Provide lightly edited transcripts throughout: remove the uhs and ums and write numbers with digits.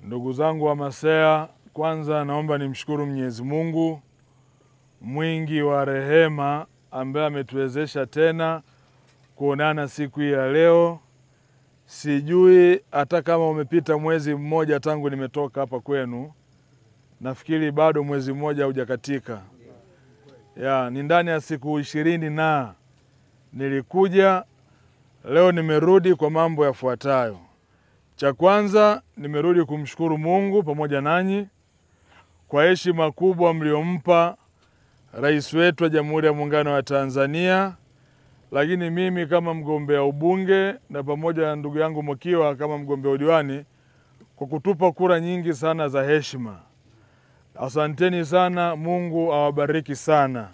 Ndugu zangu wa Masea, kwanza naomba nimshukuru Mwenyezi Mungu mwingi wa rehema ambaye ametuwezesha tena kuonana siku hii ya leo. Sijui hata kama umepita mwezi mmoja tangu nimetoka hapa kwenu. Nafikiri bado mwezi mmoja haujakatika. Ni ndani ya siku 20 na nilikuja. Leo nimerudi kwa mambo yafuatayo. Cha kwanza, nimerudi kumshukuru Mungu pamoja nanyi kwa heshima kubwa mliompa Rais wetu wa Jamhuri ya Muungano wa Tanzania, lakini mimi kama mgombea ubunge na pamoja na ndugu yangu Mokiwa kama mgombea udiwani, kwa kutupa kura nyingi sana za heshima. Asanteni sana, Mungu awabariki sana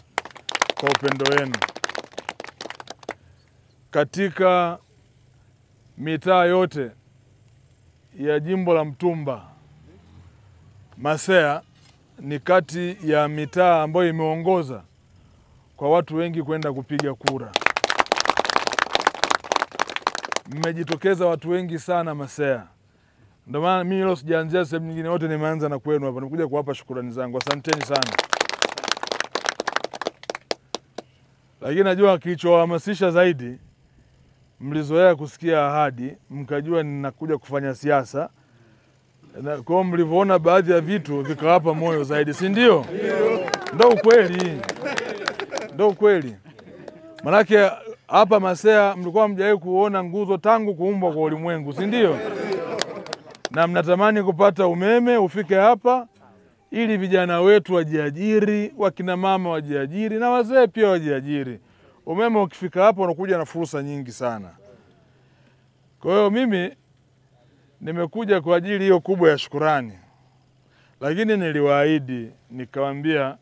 kwa upendo wenu. Katika mitaa yote ya jimbo la Mtumba, Masea ni kati ya mitaa ambayo imeongoza kwa watu wengi kwenda kupiga kura. Mmejitokeza watu wengi sana Masea. Ndio maana mimi leo sijaanzia sehemu nyingine, wote nimeanza na kwenu hapa. Nimekuja kuwapa shukrani zangu. Asanteni sana. Lakini najua kilichohamasisha zaidi, mlizoea kusikia ahadi, mkajua ninakuja kufanya siasa. Kwa hiyo mlivyoona baadhi ya vitu vikawapa moyo zaidi, si ndio? Ndio ukweli. Ndio ukweli. Manake hapa Masea mlikuwa mjawahi kuona nguzo tangu kuumbwa kwa ulimwengu, si ndio? Na mnatamani kupata umeme ufike hapa ili vijana wetu wajiajiri, wakina mama wajiajiri na wazee pia wajiajiri. Umeme ukifika hapa unakuja na fursa nyingi sana. Kwa hiyo mimi nimekuja kwa ajili hiyo kubwa ya shukrani. Lakini niliwaahidi, nikawaambia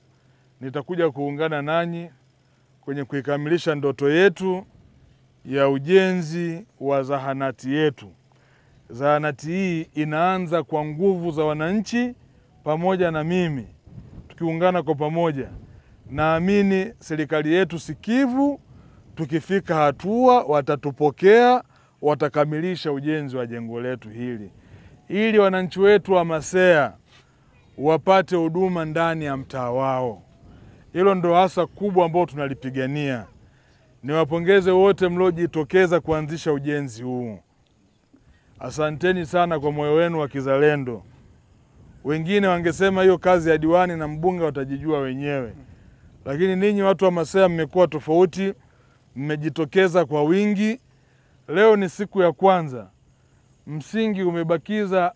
nitakuja kuungana nanyi kwenye kuikamilisha ndoto yetu ya ujenzi wa zahanati yetu. Zahanati hii inaanza kwa nguvu za wananchi pamoja na mimi. Tukiungana kwa pamoja, naamini serikali yetu sikivu, tukifika hatua watatupokea, watakamilisha ujenzi wa jengo letu hili, ili wananchi wetu wa Masea wapate huduma ndani ya mtaa wao. Hilo ndo hasa kubwa ambao tunalipigania. Niwapongeze wote mliojitokeza kuanzisha ujenzi huu. Asanteni sana kwa moyo wenu wa kizalendo. Wengine wangesema hiyo kazi ya diwani na mbunge watajijua wenyewe. Lakini ninyi watu wa Masea mmekuwa tofauti, mmejitokeza kwa wingi. Leo ni siku ya kwanza. Msingi umebakiza